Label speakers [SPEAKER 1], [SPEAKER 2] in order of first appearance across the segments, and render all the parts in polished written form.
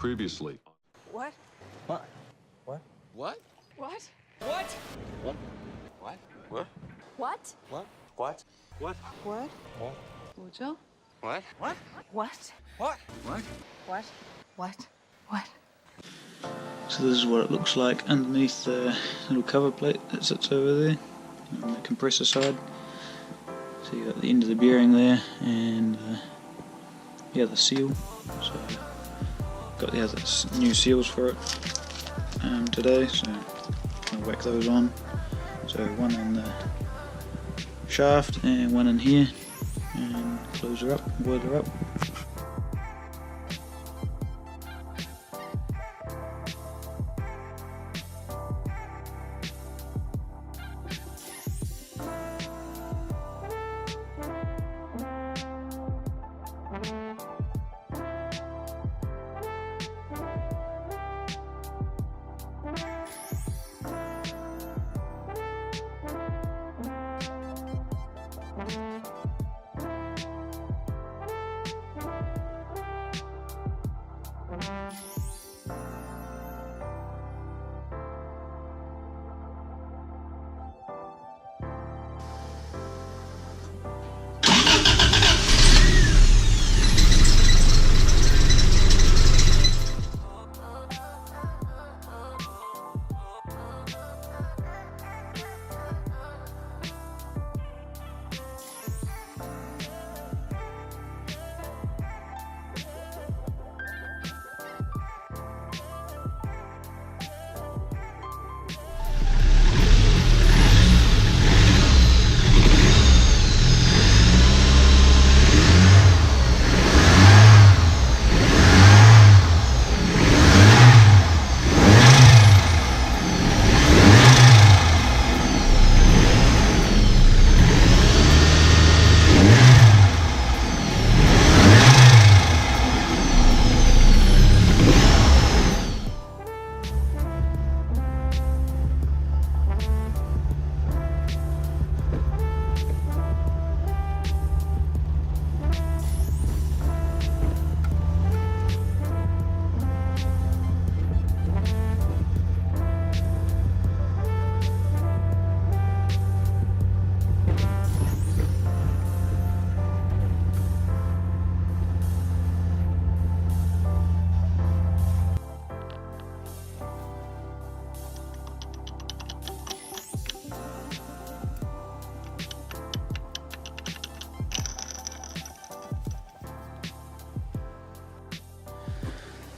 [SPEAKER 1] Previously.
[SPEAKER 2] What?
[SPEAKER 3] What? What?
[SPEAKER 2] What?
[SPEAKER 3] What?
[SPEAKER 2] What?
[SPEAKER 3] What? What?
[SPEAKER 2] What?
[SPEAKER 3] What?
[SPEAKER 2] What?
[SPEAKER 3] What?
[SPEAKER 2] What?
[SPEAKER 3] What?
[SPEAKER 2] What?
[SPEAKER 3] 뭐죠?
[SPEAKER 2] What?
[SPEAKER 3] What? What?
[SPEAKER 2] What? What?
[SPEAKER 3] What? What? What?
[SPEAKER 4] So this is what it looks like underneath the little cover plate that sits over there on the compressor side. So you got the end of the bearing there and the other seal. So got the other new seals for it today, so I'll whack those on. So one in the shaft and one in here, and close her up, boil her up.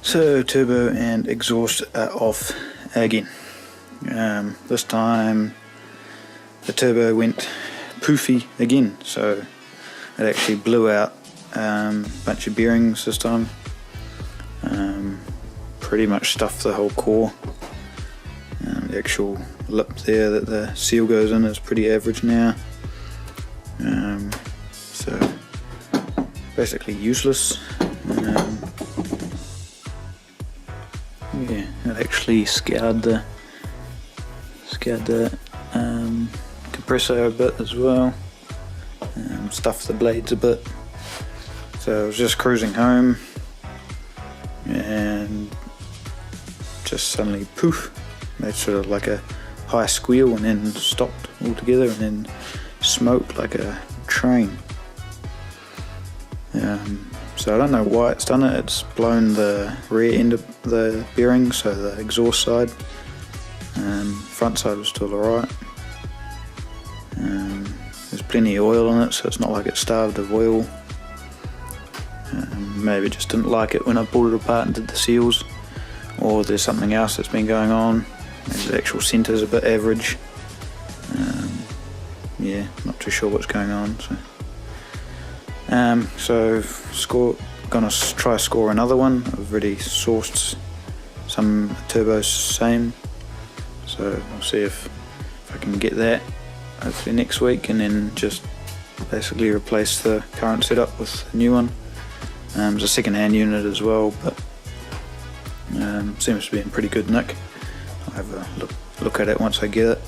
[SPEAKER 4] So turbo and exhaust are off again. This time the turbo went poofy again, so it actually blew out a bunch of bearings this time. Pretty much stuffed the whole core. The actual lip there that the seal goes in is pretty average now. So basically useless. Yeah, it actually scoured the compressor a bit as well, stuffed the blades a bit. So I was just cruising home and just suddenly poof, made sort of like a high squeal and then stopped altogether and then smoked like a train. So I don't know why it's done it. It's blown the rear end of the bearing, so the exhaust side. Front side was still alright. There's plenty of oil in it, so it's not like it's starved of oil. Maybe it just didn't like it when I pulled it apart and did the seals, or there's something else that's been going on. Maybe the actual centre's a bit average. Yeah, not too sure what's going on. So gonna try score another one. I've already sourced some turbos same, so I'll see if I can get that hopefully next week, and then just basically replace the current setup with a new one. It's a second-hand unit as well, but seems to be in pretty good nick. I'll have a look at it once I get it.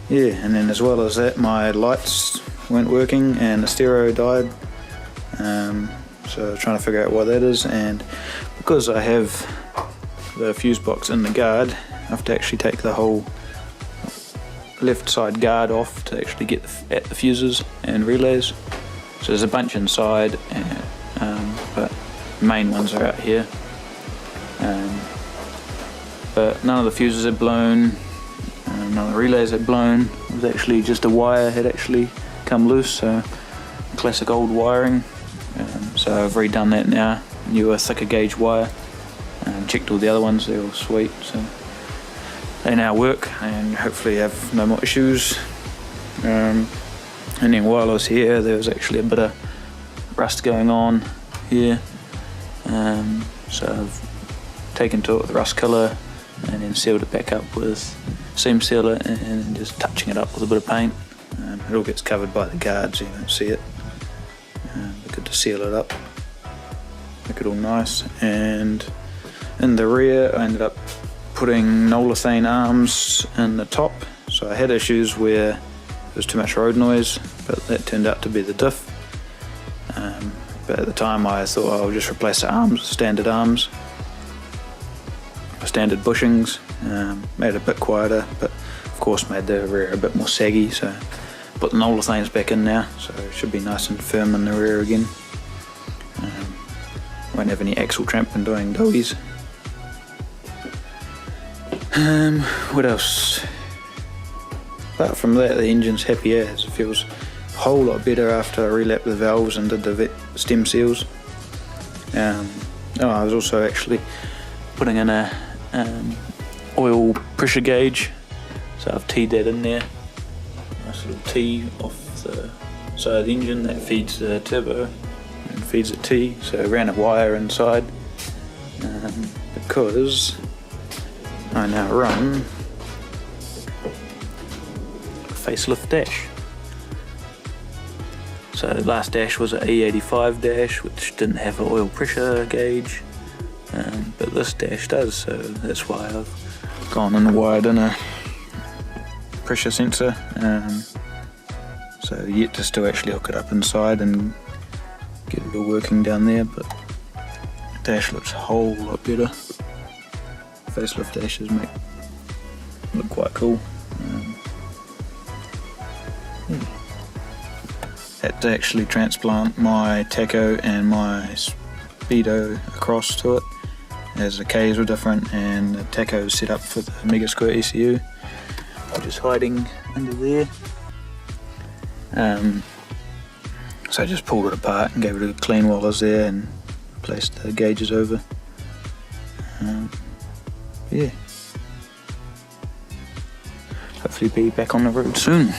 [SPEAKER 4] Yeah, and then as well as that, my lights weren't working and the stereo died. So trying to figure out why that is, and because I have the fuse box in the guard, I have to actually take the whole left side guard off to actually get at the fuses and relays. So there's a bunch inside, but the main ones are out here. But none of the fuses had blown, none of the relays had blown. It was actually just a wire had actually come loose, so classic old wiring. So I've redone that now, newer thicker gauge wire, and checked all the other ones, they're all sweet, so they now work and hopefully have no more issues. And then while I was here, there was actually a bit of rust going on here, so I've taken to it with rust colour and then sealed it back up with seam sealer and just touching it up with a bit of paint. It all gets covered by the guard so you don't see it. But good to seal it up, make it all nice. And in the rear I ended up putting Nolithane arms in the top, so I had issues where there was too much road noise, but that turned out to be the diff. But at the time I thought I'll just replace the arms, standard arms, standard bushings, made it a bit quieter, but of course made the rear a bit more saggy, so put the Nolithanes back in now, so it should be nice and firm in the rear again. Won't have any axle tramping doing doughies. What else? Apart from that, the engine's happy as. It feels a whole lot better after I relapped the valves and did the stem seals. I was also actually putting in a oil pressure gauge, so I've teed that in there. Nice little T off the side of the engine that feeds the turbo and feeds the T, so I ran a wire inside because I now run a facelift dash. So the last dash was an AE86 dash, which didn't have an oil pressure gauge, but this dash does, so that's why I've gone and wired in a pressure sensor. So yet to still actually hook it up inside and get it all working down there, but the dash looks a whole lot better. Facelift dashes look quite cool. Had to actually transplant my tacho and my speedo across to it, as the Ks were different and the tacho was set up for the Mega Square ECU, which is hiding under there. So I just pulled it apart and gave it a clean while I was there and replaced the gauges over. Yeah. Hopefully be back on the road soon.